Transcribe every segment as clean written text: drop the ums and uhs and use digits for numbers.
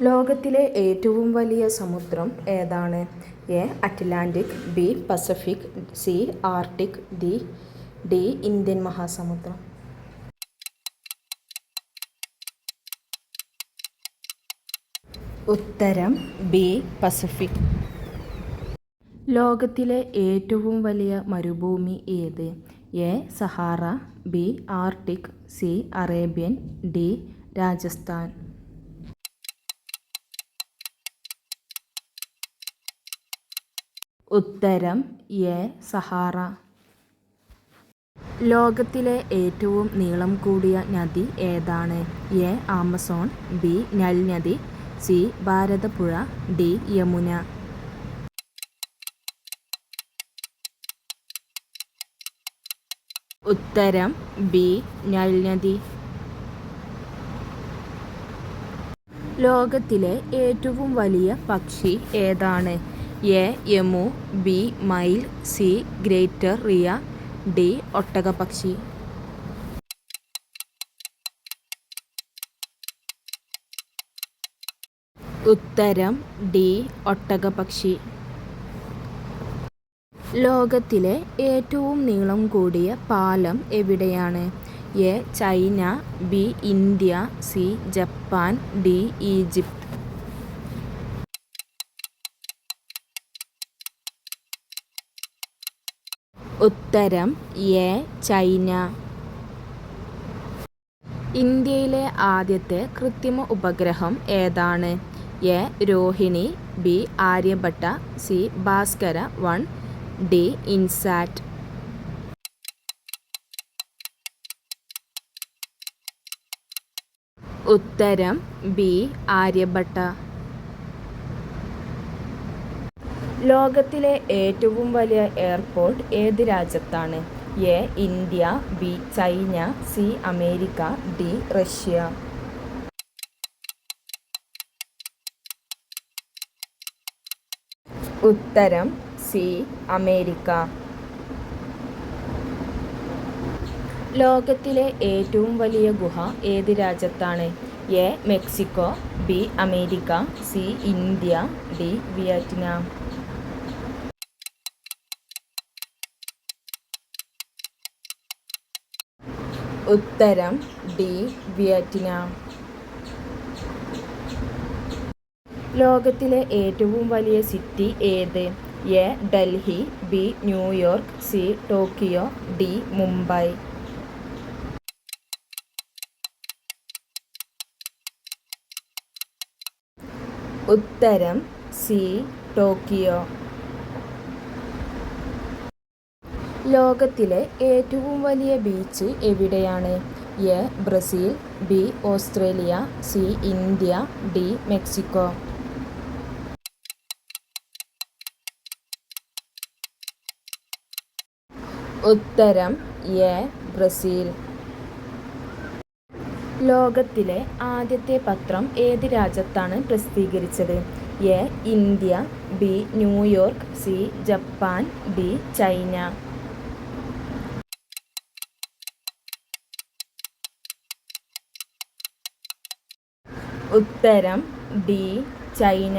ലോകത്തിലെ ഏറ്റവും വലിയ സമുദ്രം ഏതാണ്? A. Atlantic, B. Pacific, C. Arctic, D. Indian മഹാസമുദ്രം. ഉത്തരം ബി. പസഫിക്. ലോകത്തിലെ ഏറ്റവും വലിയ മരുഭൂമി ഏത്? A. Sahara, B. Arctic, C. Arabian, D. Rajasthan. ഉത്തരം എ. സഹാറ. ലോകത്തിലെ ഏറ്റവും നീളം കൂടിയ നദി ഏതാണ്? എ. Amazon, B. നൈൽ നദി, സി. ഭാരതപ്പുഴ, ഡി. യമുന. ഉത്തരം ബി. നൈൽ നദി. ലോകത്തിലെ ഏറ്റവും വലിയ പക്ഷി ഏതാണ്? എ. Emu, B. മയിൽ, സി. Greater rhea, D. ഒട്ടകപ്പക്ഷി. ഉത്തരം ഡി. ഒട്ടകപ്പക്ഷി. ലോകത്തിലെ ഏറ്റവും നീളം കൂടിയ പാലം എവിടെയാണ്? A. China, B. India, C. Japan, D. Egypt. ഉത്തരം എ. ചൈന. ഇന്ത്യയിലെ ആദ്യത്തെ കൃത്രിമ ഉപഗ്രഹം ഏതാണ്? A. Rohini, B. Aryabhata, C. Bhaskara 1, D. INSAT. ഉത്തരം ബി. ആര്യഭട്ട. ലോകത്തിലെ ഏറ്റവും വലിയ എയർപോർട്ട് ഏത് രാജ്യത്താണ്? A. India, B. China, C. America, D. Russia. ഉത്തരം സി. അമേരിക്ക. ലോകത്തിലെ ഏറ്റവും വലിയ ഗുഹ ഏത് രാജ്യത്താണ്? A. Mexico, B. America, C. India, D. Vietnam. ഉത്തരം ഡി. വിയറ്റ്നാം. ലോകത്തിലെ ഏറ്റവും വലിയ സിറ്റി ഏത്? A. Delhi, B. New York, C. Tokyo, D. Mumbai. ഉത്തരം സി. ടോക്കിയോ. ലോകത്തിലെ ഏറ്റവും വലിയ ബീച്ച് എവിടെയാണ്? A. Brazil, B. Australia, C. India, D. Mexico. ഉത്തരം എ. ബ്രസീൽ. ലോകത്തിലെ ആദ്യത്തെ പത്രം ഏത് രാജ്യത്താണ് പ്രസിദ്ധീകരിച്ചത്? A. India, B. New York, C. Japan, D. China. ഉത്തരം ഡി. ചൈന.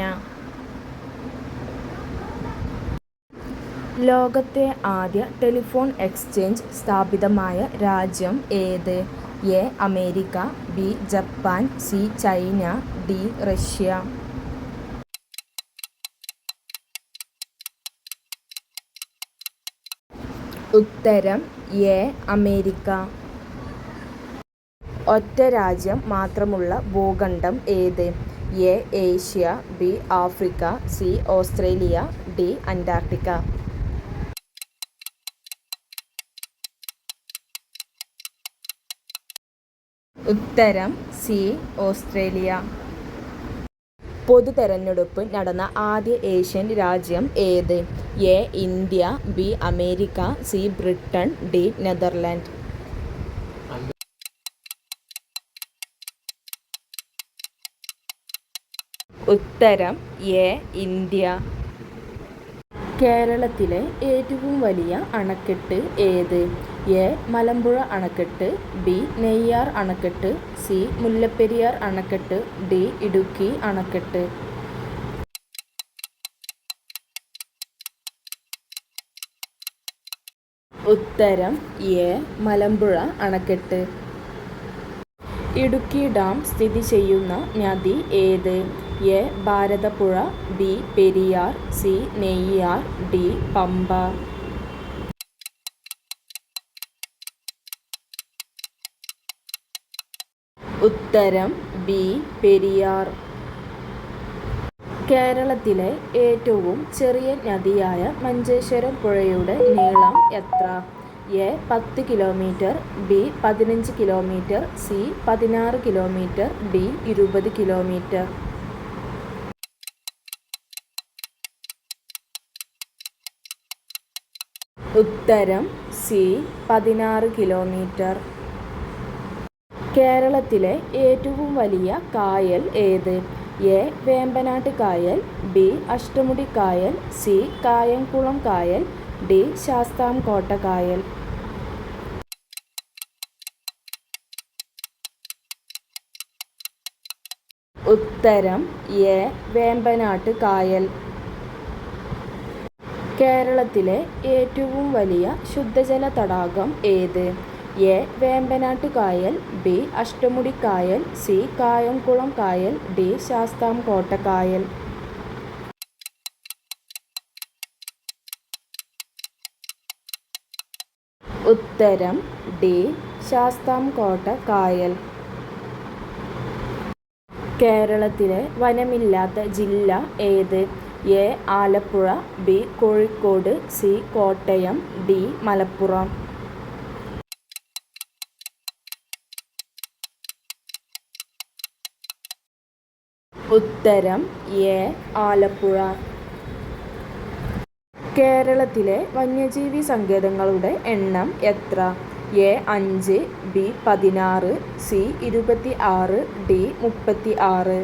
ലോകത്തെ ആദ്യ ടെലിഫോൺ എക്സ്ചേഞ്ച് സ്ഥാപിതമായ രാജ്യം ഏത്? A. America, B. Japan, C. China, D. Russia. ഉത്തരം എ. അമേരിക്ക. ഒറ്റ രാജ്യം മാത്രമുള്ള ഭൂഖണ്ഡം ഏത്? A. Asia, B. Africa, C. Australia, D. Antarctica. ഉത്തരം സി. ഓസ്ട്രേലിയ. പൊതുതെരഞ്ഞെടുപ്പ് നടന്ന ആദ്യ ഏഷ്യൻ രാജ്യം ഏത്? A. India, B. America, C. Britain, D. Netherland. ഉത്തരം എ. ഇന്ത്യ. കേരളത്തിലെ ഏറ്റവും വലിയ അണക്കെട്ട് ഏത്? എ മലമ്പുഴ അണക്കെട്ട്, ബി നെയ്യാർ അണക്കെട്ട്, സി മുല്ലപ്പെരിയാർ അണക്കെട്ട്, ഡി ഇടുക്കി അണക്കെട്ട്. ഉത്തരം എ മലമ്പുഴ അണക്കെട്ട്. ഇടുക്കി ഡാം സ്ഥിതി ചെയ്യുന്ന നദി ഏത്? A Bharathapuzha, B Periyar, C Neyyar, D Pamba. ഉത്തരം ബി പെരിയാർ. കേരളത്തിലെ ഏറ്റവും ചെറിയ നദിയായ മഞ്ചേശ്വരം പുഴയുടെ നീളം എത്ര? A 10 kilometre, B 15 kilometre, C 16 kilometre, D 20 kilometre. ഉത്തരം സി 16 കിലോമീറ്റർ. കേരളത്തിലെ ഏറ്റവും വലിയ കായൽ ഏത്? എ വേമ്പനാട്ട് കായൽ, ബി അഷ്ടമുടി കായൽ, സി കായംകുളം കായൽ, ഡി ശാസ്താംകോട്ട കായൽ. ഉത്തരം എ വേമ്പനാട്ട് കായൽ. കേരളത്തിലെ ഏറ്റവും വലിയ ശുദ്ധജല തടാകം ഏത്? എ വേമ്പനാട്ട് കായൽ, ബി അഷ്ടമുടി കായൽ, സി കായംകുളം കായൽ, ഡി ശാസ്താംകോട്ട കായൽ. ഉത്തരം ഡി ശാസ്താംകോട്ട കായൽ. കേരളത്തിലെ വനമില്ലാത്ത ജില്ല ഏത്? A Alappuzha, B Kozhikode, C Kottayam, D Malappuram. ഉത്തരം എ ആലപ്പുഴ. കേരളത്തിലെ വന്യജീവി സങ്കേതങ്ങളുടെ എണ്ണം എത്ര? A 5, B 16, C 26, D 36.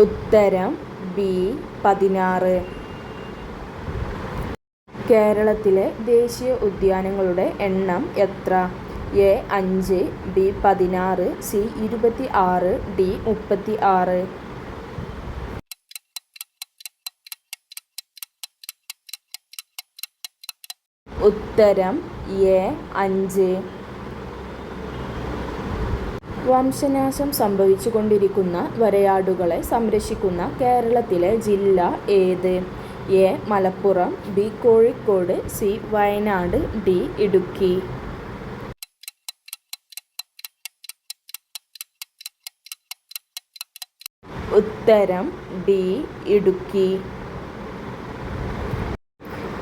ഉത്തരം ബി 16. കേരളത്തിലെ ദേശീയ ഉദ്യാനങ്ങളുടെ എണ്ണം എത്ര? A 5, B 16, C 26, D 36. ഉത്തരം എ 5. വംശനാശം സംഭവിച്ചുകൊണ്ടിരിക്കുന്ന വരയാടുകളെ സംരക്ഷിക്കുന്ന കേരളത്തിലെ ജില്ല ഏത്? A Malappuram, B Kozhikode, C Wayanad, D Idukki. ഉത്തരം ഡി ഇടുക്കി.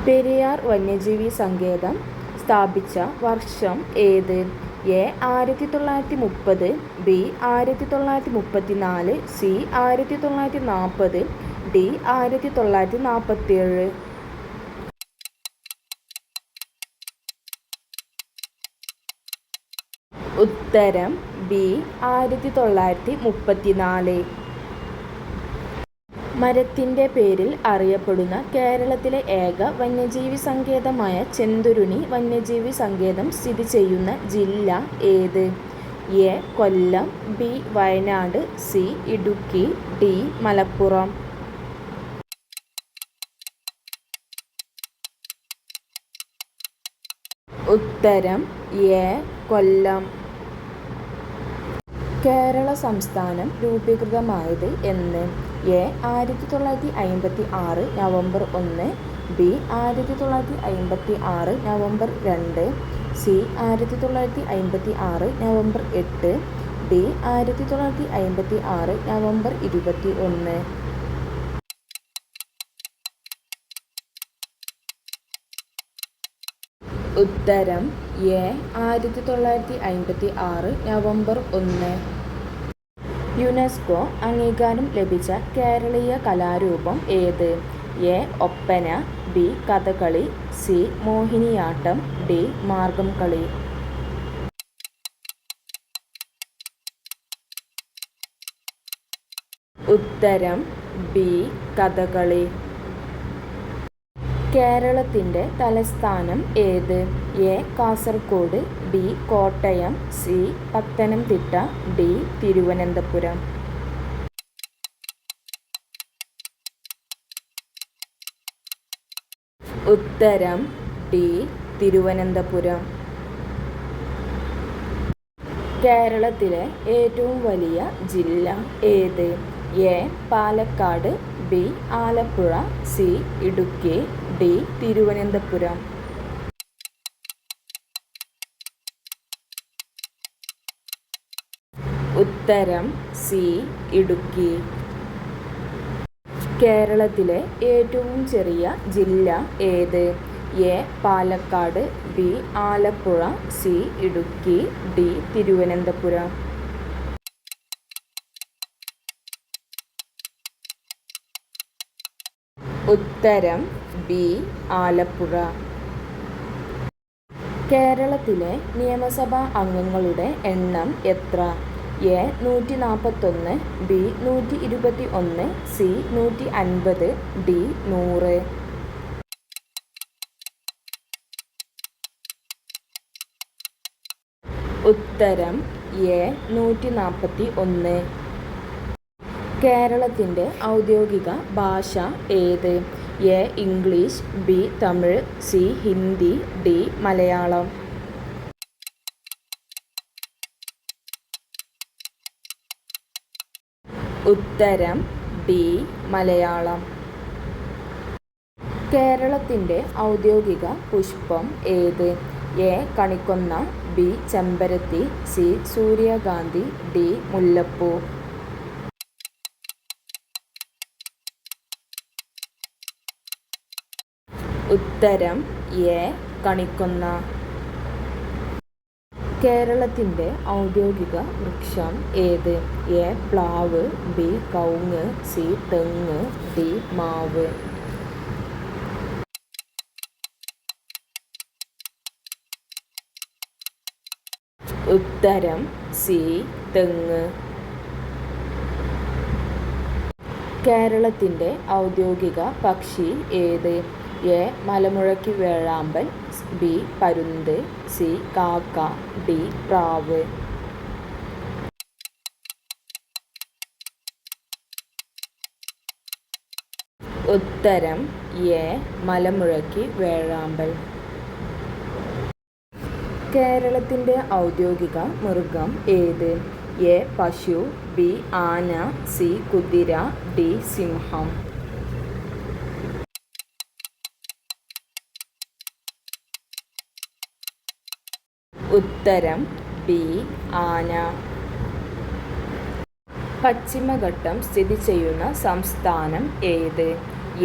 പെരിയാർ വന്യജീവി സങ്കേതം സ്ഥാപിച്ച വർഷം ഏത്? A 1930, B 1934, C 1940, D 1947. ഉത്തരം ബി 1934. മരത്തിൻ്റെ പേരിൽ അറിയപ്പെടുന്ന കേരളത്തിലെ ഏക വന്യജീവി സങ്കേതമായ ചെന്തുരുണി വന്യജീവി സങ്കേതം സ്ഥിതി ചെയ്യുന്ന ജില്ല ഏത്? A Kollam, B Wayanad, C Idukki, D Malappuram. ഉത്തരം എ കൊല്ലം. കേരള സംസ്ഥാനം രൂപീകൃതമായത് എന്ന്? A 1956 November 1, B 1956 November 2, C 1956 November 8, D 1956 November 21. ഉത്തരം എ 1956 നവംബർ 1. യുനെസ്കോ അംഗീകാരം ലഭിച്ച കേരളീയ കലാരൂപം ഏത്? A Oppana, B Kathakali, C Mohiniyattam, D Margamkali. ഉത്തരം ബി കഥകളി. കേരളത്തിൻ്റെ തലസ്ഥാനം ഏത്? A. Kasaragod, B. Kottayam, C. Pathanamthitta, D. Thiruvananthapuram. ഉത്തരം ഡി. തിരുവനന്തപുരം. കേരളത്തിലെ ഏറ്റവും വലിയ ജില്ല ഏത്? A. Palakkad, B. Alappuzha, C. Idukki, D. Thiruvananthapuram. ഉത്തരം സി. ഇടുക്കി. കേരളത്തിലെ ഏറ്റവും ചെറിയ ജില്ല ഏത്? A. Palakkad, B. Alappuzha, C. Idukki, D. Thiruvananthapuram. ഉത്തരം ബി. ആലപ്പുഴ. കേരളത്തിലെ നിയമസഭാ അംഗങ്ങളുടെ എണ്ണം എത്ര? എ. 141, ബി. 121, സി. 150, ഡി. 100. ഉത്തരം എ. 141. കേരളത്തിൻ്റെ ഔദ്യോഗിക ഭാഷ ഏത്? A. English, B. Tamil, C. Hindi, D. Malayalam. ഉത്തരം ഡി. മലയാളം. കേരളത്തിൻ്റെ ഔദ്യോഗിക പുഷ്പം ഏത്? എ. കണിക്കൊന്ന, ബി. ചെമ്പരത്തി, സി. സൂര്യകാന്തി, ഡി. മുല്ലപ്പൂ. ഉത്തരം എ. കണിക്കൊന്ന. കേരളത്തിൻ്റെ ഔദ്യോഗിക വൃക്ഷം ഏത്? എ. പ്ലാവ്, ബി. കവുങ്ങ്, സി. തെങ്ങ്, ഡി. മാവ്. ഉത്തരം സി. തെങ്ങ്. കേരളത്തിൻ്റെ ഔദ്യോഗിക പക്ഷി ഏത്? എ. മലമുഴക്കി വേഴാമ്പൽ, ബി. പരുന്ത്, സി. കാക്ക, ഡി. പ്രാവ്. ഉത്തരം എ. മലമുഴക്കി വേഴാമ്പൽ. കേരളത്തിൻ്റെ ഔദ്യോഗിക മൃഗം ഏത്? എ. പശു, ബി. ആന, സി. കുതിര, ഡി. സിംഹം. ഉത്തരം ബി. ആന. പശ്ചിമഘട്ടം സ്ഥിതി ചെയ്യുന്ന സംസ്ഥാനം ഏത്?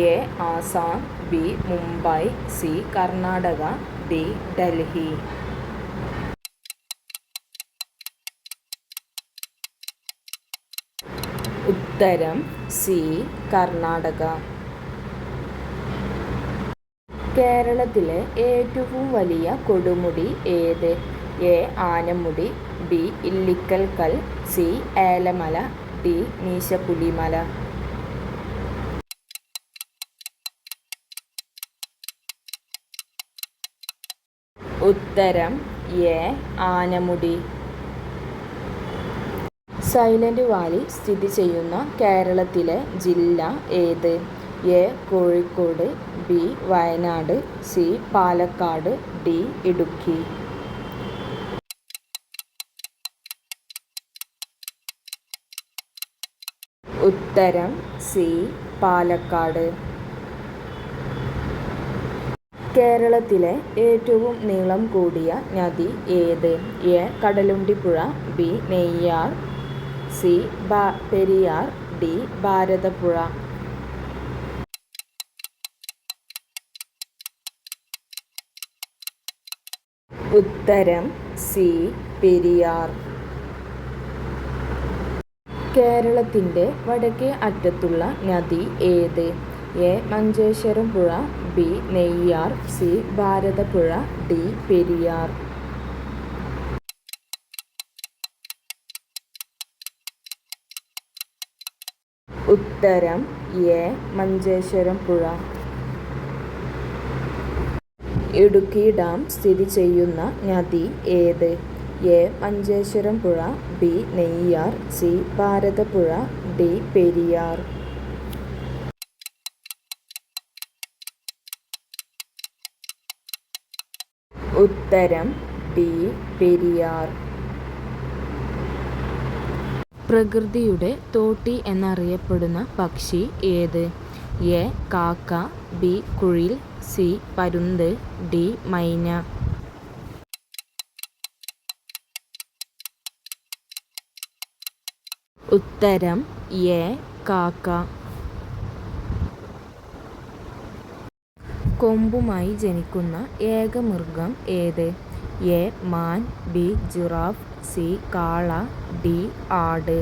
A. Assam, B. Mumbai, C. Karnataka, D. Delhi. ഉത്തരം സി. കർണാടക. കേരളത്തിലെ ഏറ്റവും വലിയ കൊടുമുടി ഏത്? എ. ആനമുടി, ബി. ഇല്ലിക്കൽ കൽ, സി. ഏലമല, ഡി. മീശപ്പുലിമല. ഉത്തരം എ. ആനമുടി. സൈലന്റ് വാലി സ്ഥിതി ചെയ്യുന്ന കേരളത്തിലെ ജില്ല ഏത്? A. Kozhikode, B. Wayanad, C. Palakkad, D. Idukki. ഉത്തരം സി. പാലക്കാട്. കേരളത്തിലെ ഏറ്റവും നീളം കൂടിയ നദി ഏത്? A. Kadalundipuzha, B. Neyyar, C. Periyar, D. Bharathapuzha. ഉത്തരം സി. പെരിയാർ. കേരളത്തിൻ്റെ വടക്കേ അറ്റത്തുള്ള നദി ഏത്? എ. മഞ്ചേശ്വരം പുഴ, B. Neyyar, C. Bharathapuzha, D. Periyar. ഉത്തരം എ. മഞ്ചേശ്വരം പുഴ. ഇടുക്കി ഡാം സ്ഥിതി ചെയ്യുന്ന നദി ഏത്? എ. മഞ്ചേശ്വരം പുഴ, B. Neyyar, C. Bharathapuzha, D. Periyar. ഉത്തരം ബി. പെരിയാർ. പ്രകൃതിയുടെ തോട്ടി എന്നറിയപ്പെടുന്ന പക്ഷി ഏത്? എ. കാക്ക, ബി. കുയിൽ, സി. പരുന്ത്, ഡി. മൈന. ഉത്തരം എ. കാക്ക. കൊമ്പുമായി ജനിക്കുന്ന ഏക മൃഗം ഏത്? A. Man, B. Giraffe, C. കാള, ഡി. ആട്.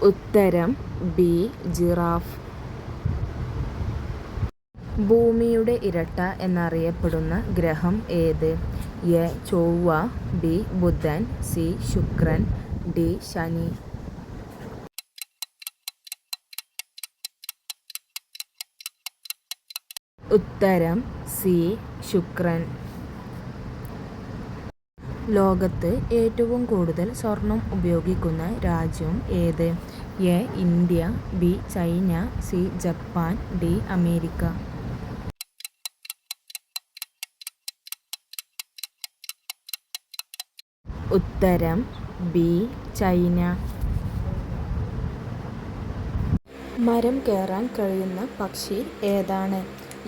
ഉത്തരം ബി. ജിറാഫ്. ഭൂമിയുടെ ഇരട്ട എന്നറിയപ്പെടുന്ന ഗ്രഹം ഏത്? എ. ചൊവ്വ, ബി. ബുധൻ, സി. ശുക്രൻ, ഡി. ശനി. ഉത്തരം സി. ശുക്രൻ. ലോകത്ത് ഏറ്റവും കൂടുതൽ സ്വർണം ഉപയോഗിക്കുന്ന രാജ്യം ഏത്? A. India, B. China, C. Japan, D. America. ഉത്തരം ബി. ചൈന. മരം കയറാൻ കഴിയുന്ന പക്ഷി ഏതാണ്?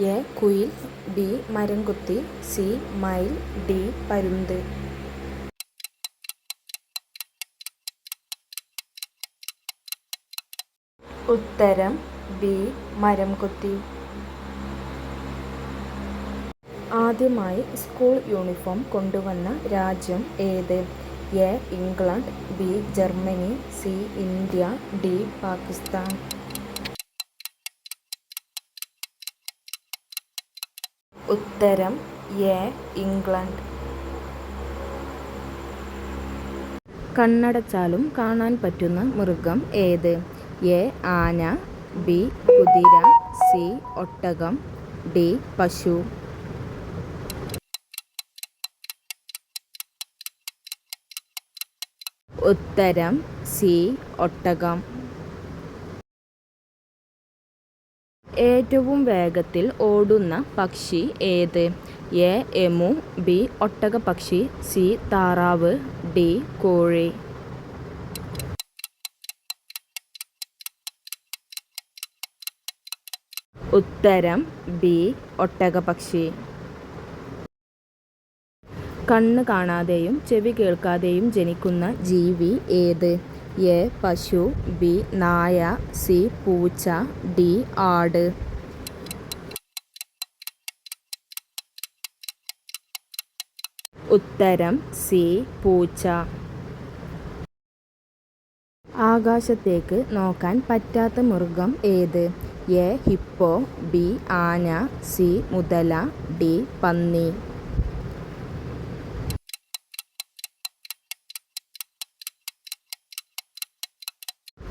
എ. Kuyil, B. മരംകൊത്തി, സി. മയിൽ, ഡി. പരുന്ത്. ഉത്തരം ബി. മരംകൊത്തി. ആദ്യമായി സ്കൂൾ യൂണിഫോം കൊണ്ടുവന്ന രാജ്യം ഏത്? A. England, B. Germany, C. India, D. Pakistan. ഉത്തരം എ. ഇംഗ്ലണ്ട്. കണ്ണടച്ചാലും കാണാൻ പറ്റുന്ന മൃഗം ഏത്? എ. ആന, ബി. കുതിര, സി. ഒട്ടകം, ഡി. പശു. ഉത്തരം സി. ഒട്ടകം. ഏറ്റവും വേഗത്തിൽ ഓടുന്ന പക്ഷി ഏത്? എ. Emu, B. ഒട്ടകപ്പക്ഷി, സി. താറാവ്, ഡി. കോഴി. ഉത്തരം ബി. ഒട്ടകപ്പക്ഷി. കണ്ണ് കാണാതെയും ചെവി കേൾക്കാതെയും ജനിക്കുന്ന ജീവി ഏത്? എ. പശു, ബി. നായ, സി. പൂച്ച, ഡി. ആട്. ഉത്തരം സി. പൂച്ച. ആകാശത്തേക്ക് നോക്കാൻ പറ്റാത്ത മൃഗം ഏത്? എ. Hippo, B. ആന, സി. മുതല, ഡി. പന്നി.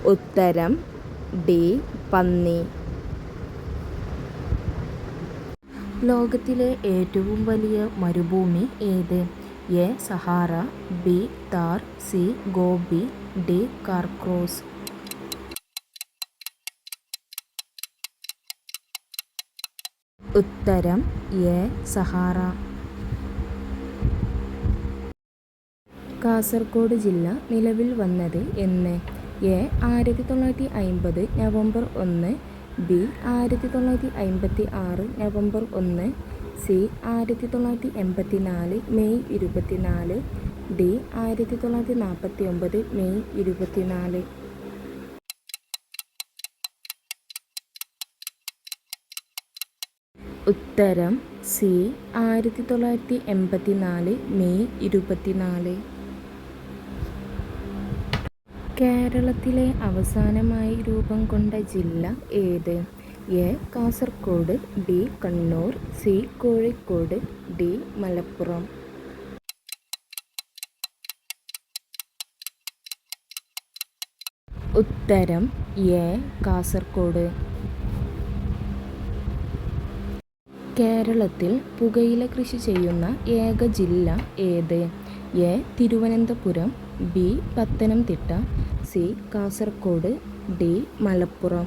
ഉത്തരം ഡി. പന്നി. ലോകത്തിലെ ഏറ്റവും വലിയ മരുഭൂമി ഏത്? A. Sahara, B. Thar, C. Gobi, D. Carcross. ഉത്തരം എ. സഹാറ. കാസർഗോഡ് ജില്ല നിലവിൽ വന്നത് എന്ന്? A. 1950 November 1, B. 1956 November 1, C. 1984 May 24, D. 1949 May 24. ഉത്തരം സി. 1984 മെയ് 24. കേരളത്തിലെ അവസാനമായി രൂപം കൊണ്ട ജില്ല ഏത്? A. Kasaragod, B. Kannur, C. Kozhikode, D. Malappuram. ഉത്തരം എ കാസർഗോഡ്. കേരളത്തിൽ പുകയില കൃഷി ചെയ്യുന്ന ഏക ജില്ല ഏത്? A Thiruvananthapuram, B Pathanamthitta, C Kasaragod, D Malappuram.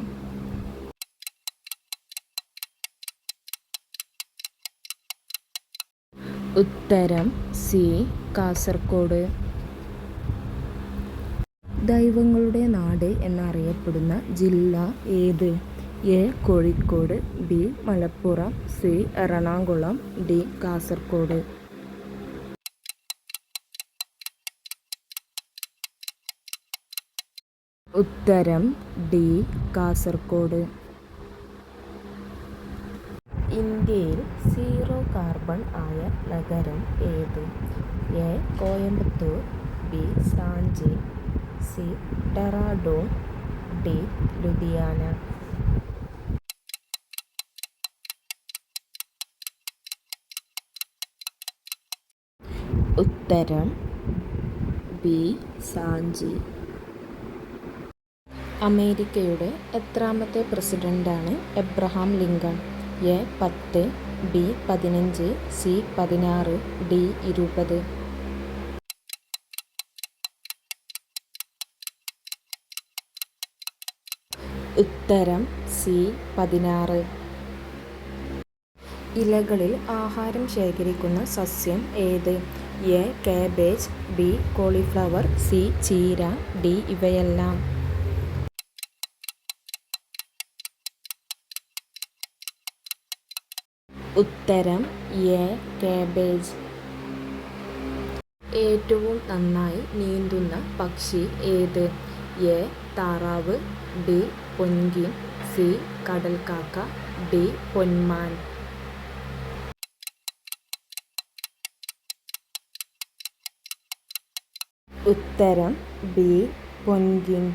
ഉത്തരം സി കാസർഗോഡ്. ദൈവങ്ങളുടെ നാട് എന്നറിയപ്പെടുന്ന ജില്ല ഏത്? A Kozhikode, B Malappuram, C Ernakulam, D Kasaragod. ഉത്തരം ഡി കാസർഗോഡ്. ഇന്ത്യയിൽ സീറോ കാർബൺ ആയ നഗരം ഏത്? A Coimbatore, B Sanchi, C Dehradun, D Ludhiana. ഉത്തരം ബി സാഞ്ചി. അമേരിക്കയുടെ എത്രാമത്തെ പ്രസിഡന്റാണ് Abraham Lincoln? A 10, B 15, C 16, D 20. ഉത്തരം സി 16. ഇലകളിൽ ആഹാരം ശേഖരിക്കുന്ന സസ്യം ഏത്? A cabbage, B cauliflower, C ചീര, ഡി ഇവയെല്ലാം. ഉത്തരം എ കാബേജ്. ഏറ്റവും നന്നായി നീന്തുന്ന പക്ഷി ഏത്? എ താറാവ്, ബി പെൻഗ്വിൻ, സി കടൽക്കാക്ക, ഡി പൊന്മാൻ. ഉത്തരം ബി പെൻഗ്വിൻ.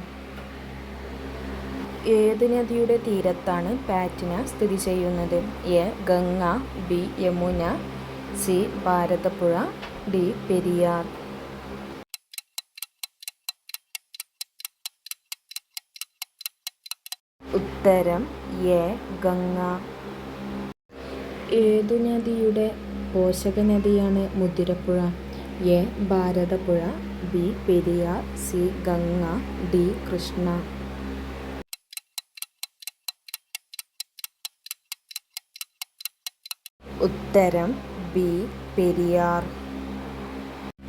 ഏത് നദിയുടെ തീരത്താണ് പാറ്റ്ന സ്ഥിതി ചെയ്യുന്നത്? A Ganga, B Yamuna, C Bharathapuzha, D Periyar. ഉത്തരം എ ഗംഗ. ഏതു നദിയുടെ പോഷക നദിയാണ് Muthirapuzha? A Bharathapuzha, B Periyar, C Ganga, D Krishna. ഉത്തരം ബി പെരിയാർ.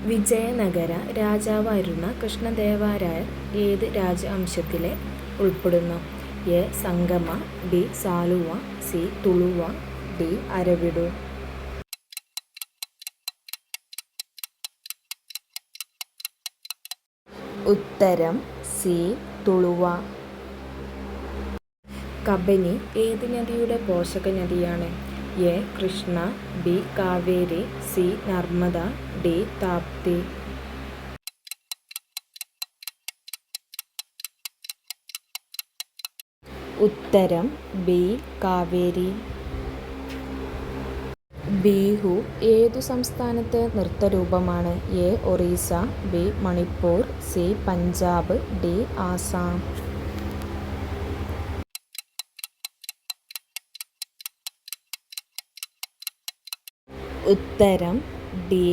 വിജയനഗര രാജാവായിരുന്ന കൃഷ്ണദേവരായർ ഏത് രാജവംശത്തിലെ ഉൾപ്പെടുന്നു? A Sangama, B Saluva, C Tuluva, D Aravidu. ഉത്തരം സി തുളുവ. കബനി ഏത് നദിയുടെ പോഷക നദിയാണ്? A Krishna, B Kaveri, C Narmada, D Tapti. ഉത്തരം ബി കാവേരി. ബിഹു ഏതു സംസ്ഥാനത്തെ നൃത്തരൂപമാണ്? A Orissa, B Manipur, C Punjab, D Assam. ഉത്തരം ഡി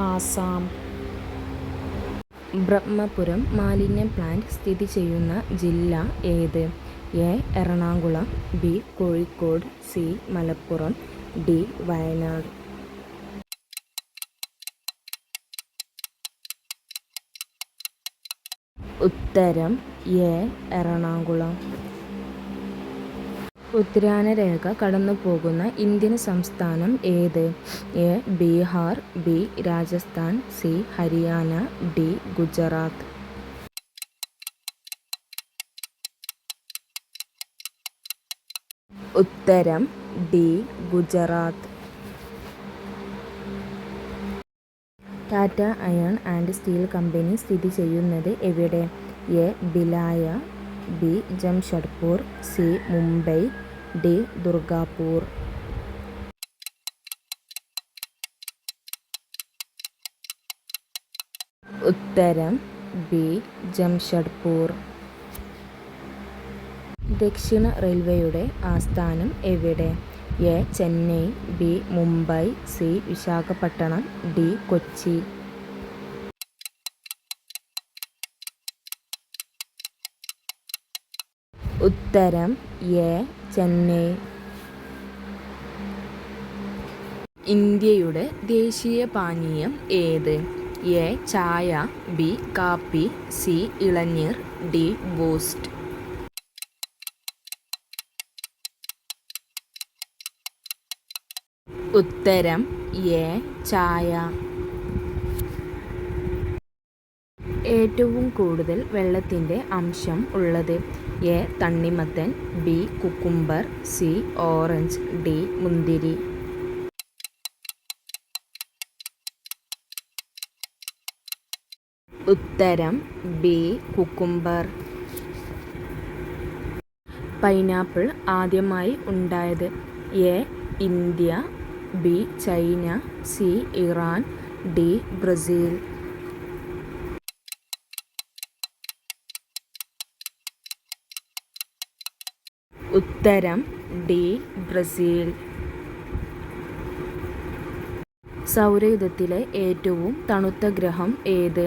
ആസാം. ബ്രഹ്മപുരം മാലിന്യ പ്ലാന്റ് സ്ഥിതി ചെയ്യുന്ന ജില്ല ഏത്? A Ernakulam, B Kozhikode, C Malappuram, D Wayanad. ഉത്തരം എ എറണാകുളം. ഉത്തരാനരേഖ കടന്നുപോകുന്ന ഇന്ത്യൻ സംസ്ഥാനം ഏത്? A Bihar, B Rajasthan, C Haryana, D Gujarat. ഉത്തരം D Gujarat. Tata iron and steel company സ്ഥിതി ചെയ്യുന്നത് എവിടെ? A Bhilai, B Jamshedpur, C Mumbai, D Durgapur. ഉത്തരം ബി ജംഷഡ്പൂർ. ദക്ഷിണ റെയിൽവേയുടെ ആസ്ഥാനം എവിടെ? A. Chennai, B. Mumbai, C. Visakhapatnam, D. Kochi. ഉത്തരം എ. ചെന്നൈ. ഇന്ത്യയുടെ ദേശീയ പാനീയം ഏത്? എ. ചായ, ബി. കാപ്പി, സി. ഇളനീർ, ഡി. ബൂസ്റ്റ്. ഉത്തരം എ. ചായ. ഏറ്റവും കൂടുതൽ വെള്ളത്തിൻ്റെ അംശം ഉള്ളത്? എ. തണ്ണിമത്തൻ, B. Cucumber, C. Orange, D. മുന്തിരി. ഉത്തരം ബി. കുക്കുംബർ. പൈനാപ്പിൾ ആദ്യമായി ഉണ്ടായത്? A. India, B. China, C. Iran, D. Brazil. ഉത്തരം ഡി. ബ്രസീൽ. സൗരയൂഥത്തിലെ ഏറ്റവും തണുത്ത ഗ്രഹം ഏത്?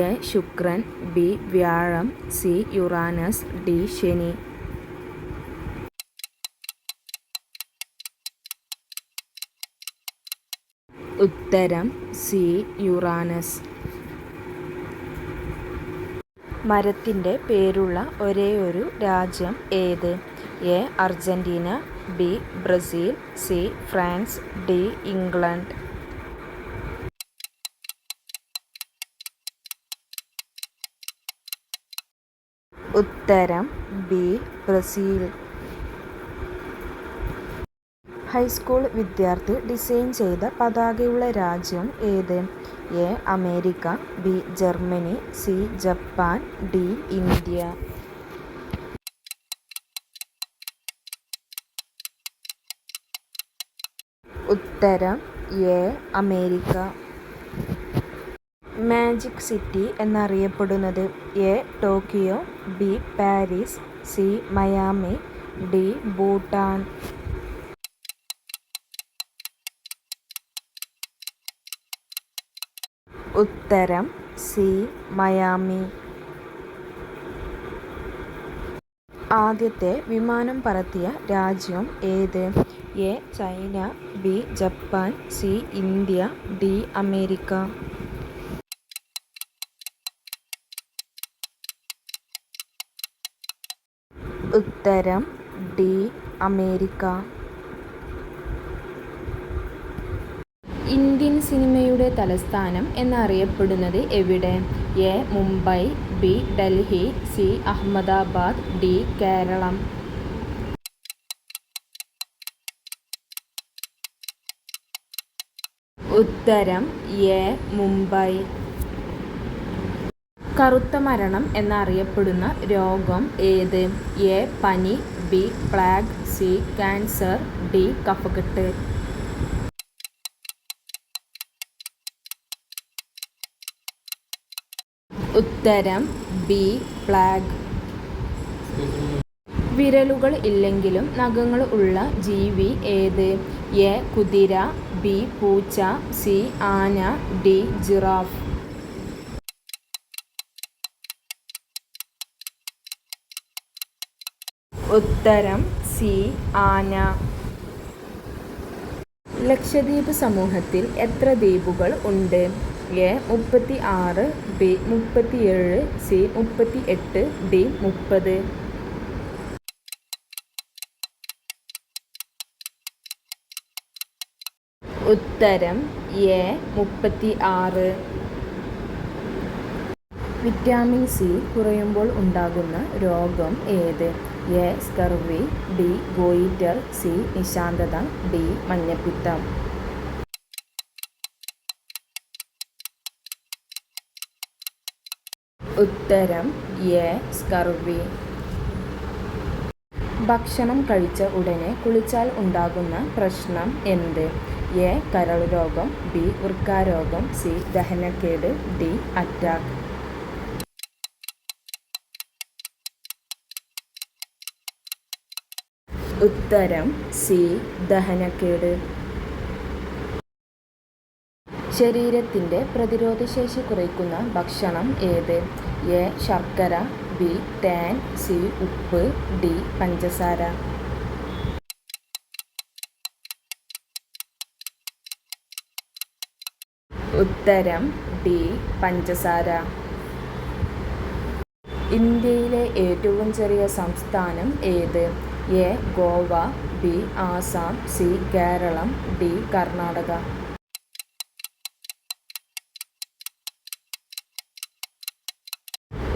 എ. ശുക്രൻ, ബി. വ്യാഴം, സി. Uranus, D. ശനി. ഉത്തരം സി. യുറാനസ്. മരത്തിൻ്റെ പേരുള്ള ഒരേയൊരു രാജ്യം ഏത്? A. Argentina, B. Brazil, C. France, D. England. ഉത്തരം ബി. ബ്രസീൽ. ഹൈസ്കൂൾ വിദ്യാർത്ഥി ഡിസൈൻ ചെയ്ത പതാകയുള്ള രാജ്യം ഏത്? A. America, B. Germany, C. Japan, D. India. ഉത്തരം എ. അമേരിക്ക. മാജിക് സിറ്റി എന്നറിയപ്പെടുന്നത്? A. Tokyo, B. Paris, C. Miami, D. Bhutan. ഉത്തരം C. Miami. ആദ്യത്തെ വിമാനം പറത്തിയ രാജ്യം ഏത്? A. China, B. Japan, C. India, D. America. ഉത്തരം ഡി. അമേരിക്ക. ഇന്ത്യൻ സിനിമയുടെ തലസ്ഥാനം എന്നറിയപ്പെടുന്നത് എവിടെ? A. Mumbai, B. Delhi, C. Ahmedabad, D. Keralam. ഉത്തരം എ. മുംബൈ. കറുത്ത മരണം എന്നറിയപ്പെടുന്ന രോഗം ഏത്? എ. പനി, B. Plague, C. Cancer, D. കഫക്കെട്ട്. ഉത്തരം ബി. പ്ലേഗ്. വിരലുകൾ ഇല്ലെങ്കിലും നഖങ്ങൾ ഉള്ള ജീവി ഏത്? എ. കുതിര, ബി. പൂച്ച, സി. ആന, ഡി. ജിറാഫ്. ഉത്തരം സി. ആന. ലക്ഷദ്വീപ് സമൂഹത്തിൽ എത്ര ദ്വീപുകൾ ഉണ്ട്? എ. 36, ബി. 37, സി. 38, ഡി. 30. ഉത്തരം എ. 36. വിറ്റാമിൻ സി കുറയുമ്പോൾ ഉണ്ടാകുന്ന രോഗം ഏത്? A. Scurvy, B. Goitre, C. നിശാന്തത, ഡി. മഞ്ഞപ്പിത്തം. ഉത്തരം എ. സ്കർവി. ഭക്ഷണം കഴിച്ച ഉടനെ കുളിച്ചാൽ ഉണ്ടാകുന്ന പ്രശ്നം എന്ത്? എ. കരൾ രോഗം, ബി. വൃക്കാരോഗം, സി. ദഹനക്കേട്, ഡി. അറ്റാക്ക്. ഉത്തരം സി. ദഹനക്കേട്. ശരീരത്തിൻ്റെ പ്രതിരോധശേഷി കുറയ്ക്കുന്ന ഭക്ഷണം ഏത്? എ. ശർക്കര, ബി. തേൻ, സി. ഉപ്പ്, ഡി. പഞ്ചസാര. ഉത്തരം ഡി. പഞ്ചസാര. ഇന്ത്യയിലെ ഏറ്റവും ചെറിയ സംസ്ഥാനം ഏത്? A. Goa, B. Assam, C. Keralam, D. Karnataka.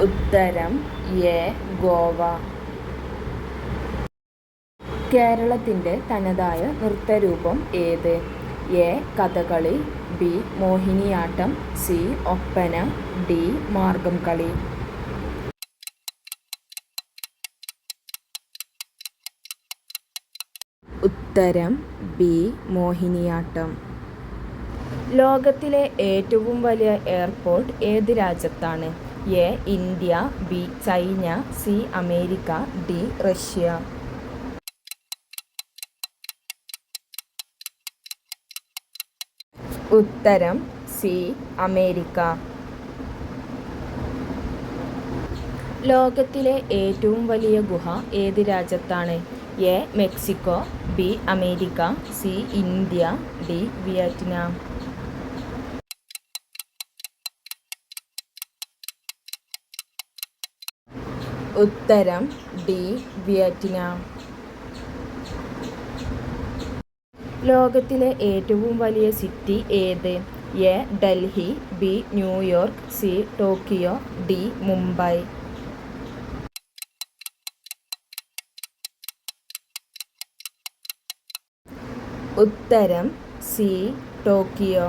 ഉത്തരം എ. ഗോവ. കേരളത്തിൻ്റെ തനതായ നൃത്തരൂപം ഏത്? A. Kathakali, B. Mohiniyattam, C. Oppana, D. Margamkali. ഉത്തരം ബി. മോഹിനിയാട്ടം. ലോകത്തിലെ ഏറ്റവും വലിയ എയർപോർട്ട് ഏത് രാജ്യത്താണ്? A. India, B. China, C. America, D. Russia. ഉത്തരം സി. അമേരിക്ക. ലോകത്തിലെ ഏറ്റവും വലിയ ഗുഹ ഏത് രാജ്യത്താണ്? A. Mexico, B. America, C. India, D. Vietnam. ഉത്തരം ഡി. വിയറ്റ്നാം. ലോകത്തിലെ ഏറ്റവും വലിയ സിറ്റി ഏത്? A. Delhi, B. New York, C. Tokyo, D. Mumbai. ഉത്തരം സി. ടോക്കിയോ.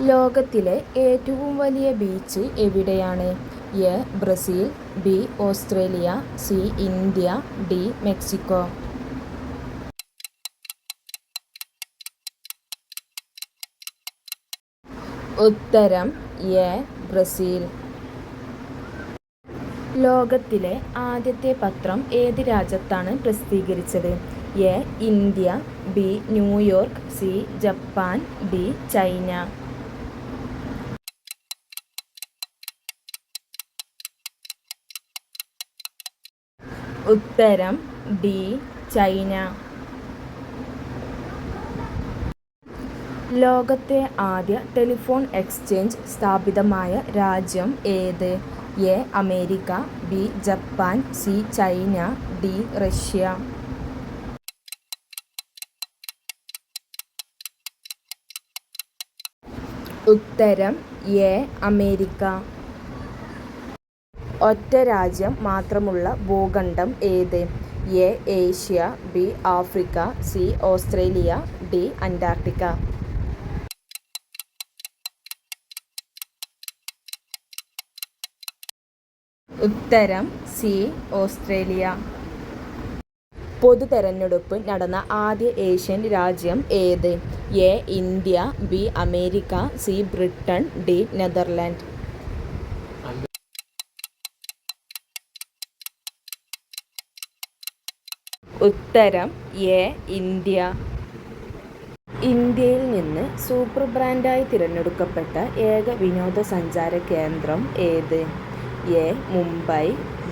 ലോകത്തിലെ ഏറ്റവും വലിയ ബീച്ച് എവിടെയാണ്? A. Brazil, B. Australia, C. India, D. Mexico. ഉത്തരം എ. ബ്രസീൽ. ലോകത്തിലെ ആദ്യത്തെ പത്രം ഏത് രാജ്യത്താണ് പ്രസിദ്ധീകരിച്ചത്? A. India, B. New York, C. Japan, D. China. ഉത്തരം ഡി. ചൈന. ലോകത്തെ ആദ്യ ടെലിഫോൺ എക്സ്ചേഞ്ച് സ്ഥാപിതമായ രാജ്യം ഏത്? A. America, B. Japan, C. China, D. Russia. ഉത്തരം എ. അമേരിക്ക. ഒറ്റ രാജ്യം മാത്രമുള്ള ഭൂഖണ്ഡം ഏത്? A. Asia, B. Africa, C. Australia, D. Antarctica. ഉത്തരം സി. ഓസ്ട്രേലിയ. പൊതു തെരഞ്ഞെടുപ്പ് നടന്ന ആദ്യ ഏഷ്യൻ രാജ്യം ഏത്? A. India, B. America, C. Britain, D. Netherland. ഉത്തരം എ. ഇന്ത്യ. ഇന്ത്യയിൽ നിന്ന് സൂപ്പർ ബ്രാൻഡായി തിരഞ്ഞെടുക്കപ്പെട്ട ഏക വിനോദസഞ്ചാര കേന്ദ്രം ഏത്? A. Mumbai,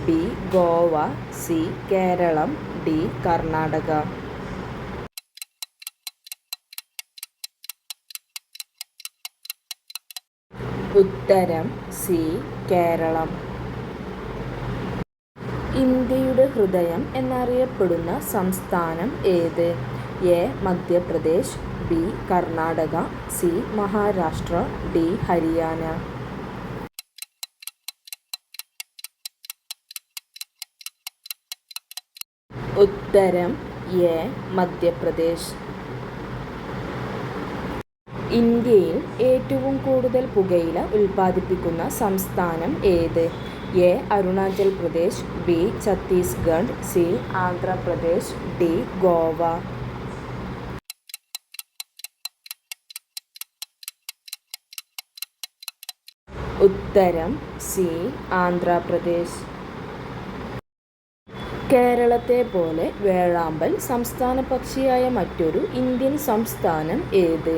B. Goa, C. Keralam, D. Karnataka. ഉത്തരം സി. കേരളം. ഇന്ത്യയുടെ ഹൃദയം എന്നറിയപ്പെടുന്ന സംസ്ഥാനം ഏത്? A. Madhya Pradesh, B. Karnataka, C. Maharashtra, D. Haryana. ഉത്തരം എ. മധ്യപ്രദേശ്. ഇന്ത്യയിൽ ഏറ്റവും കൂടുതൽ പുകയില ഉൽപ്പാദിപ്പിക്കുന്ന സംസ്ഥാനം ഏത്? A. Arunachal Pradesh, B. Chhattisgarh, C. Andhra Pradesh, D. Goa. ഉത്തരം സി. ആന്ധ്രാപ്രദേശ്. കേരളത്തെ പോലെ വേഴാമ്പൽ സംസ്ഥാന പക്ഷിയായ മറ്റൊരു ഇന്ത്യൻ സംസ്ഥാനം ഏത്?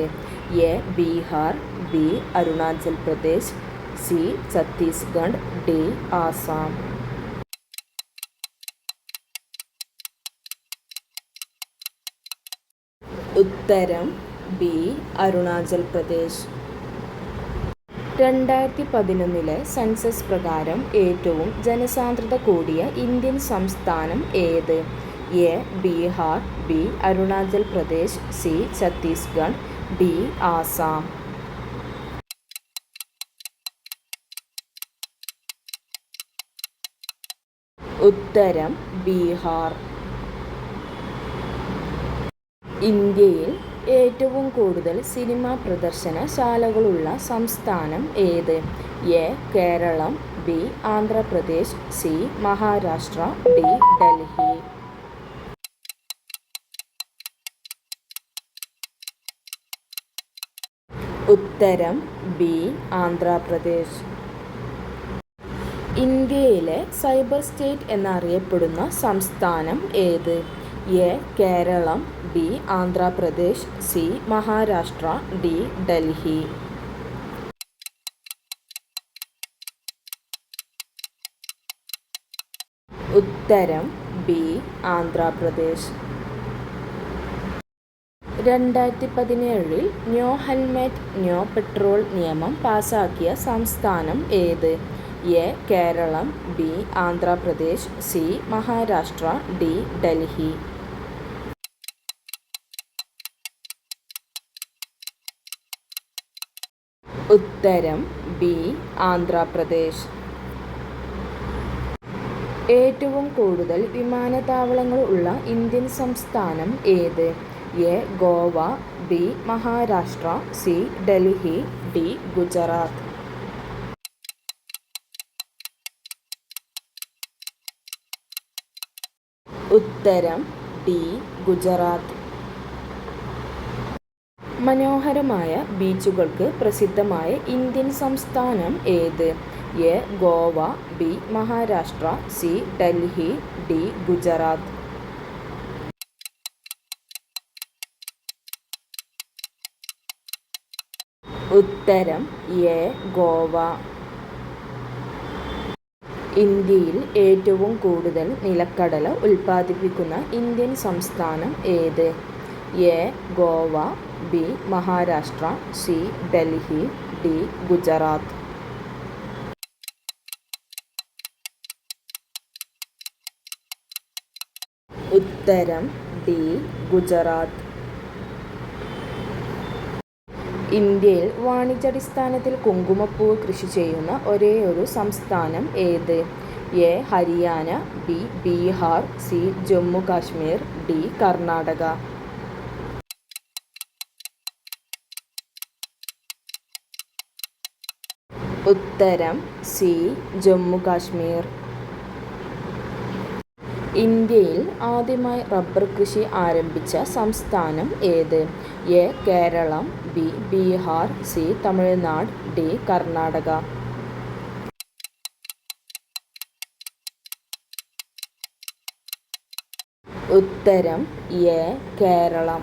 A. Bihar, B. Arunachal Pradesh, C. Chhattisgarh, D. Assam. ഉത്തരം ബി. അരുണാചൽ പ്രദേശ്. 2011 സെൻസസ് പ്രകാരം ഏറ്റവും ജനസാന്ദ്രത കൂടിയ ഇന്ത്യൻ സംസ്ഥാനം ഏത്? A. Bihar, B. Arunachal Pradesh, C. Chhattisgarh, D. Assam. ഉത്തരം ബീഹാർ. ഇന്ത്യയിൽ ഏറ്റവും കൂടുതൽ സിനിമാ പ്രദർശനശാലകളുള്ള സംസ്ഥാനം ഏത്? A. Keralam, B. Andhra Pradesh, C. Maharashtra, D. Delhi. ഉത്തരം ബി. ആന്ധ്രാപ്രദേശ്. ഇന്ത്യയിലെ സൈബർ സ്റ്റേറ്റ് എന്നറിയപ്പെടുന്ന സംസ്ഥാനം ഏത്? A. Keralam, B. Andhra Pradesh, C. Maharashtra, D. Delhi. ഉത്തരം B. Andhra Pradesh. 2017 no helmet no petrol നിയമം പാസാക്കിയ സംസ്ഥാനം ഏത്? A. Keralam, B. Andhra Pradesh, C. Maharashtra, D. Delhi. ഉത്തരം ബി. ആന്ധ്രാപ്രദേശ്. ഏറ്റവും കൂടുതൽ വിമാനത്താവളങ്ങൾ ഉള്ള ഇന്ത്യൻ സംസ്ഥാനം ഏത്? A. Goa, B. Maharashtra, C. Delhi, D. Gujarat. ഉത്തരം ഡി. ഗുജറാത്ത്. മനോഹരമായ ബീച്ചുകൾക്ക് പ്രസിദ്ധമായ ഇന്ത്യൻ സംസ്ഥാനം ഏത്? A. Goa, B. Maharashtra, C. Delhi, D. Gujarat. ഉത്തരം എ. ഗോവ. ഇന്ത്യയിൽ ഏറ്റവും കൂടുതൽ നിലക്കടല ഉൽപ്പാദിപ്പിക്കുന്ന ഇന്ത്യൻ സംസ്ഥാനം ഏത്? A. Goa, B. Maharashtra, C. Delhi, D. Gujarat. ഉത്തരം ഡി. ഗുജറാത്ത്. ഇന്ത്യയിൽ വാണിജ്യാടിസ്ഥാനത്തിൽ കുങ്കുമപ്പൂവ് കൃഷി ചെയ്യുന്ന ഒരേയൊരു സംസ്ഥാനം ഏത്? A. Haryana, B. Bihar, C. Jammu Kashmir, D. Karnataka. ഉത്തരം സി. ജമ്മു കാശ്മീർ. ഇന്ത്യയിൽ ആദ്യമായി റബ്ബർ കൃഷി ആരംഭിച്ച സംസ്ഥാനം ഏത്? A. Keralam, B. Bihar, C. Tamil Nadu, D. Karnataka. ഉത്തരം എ. കേരളം.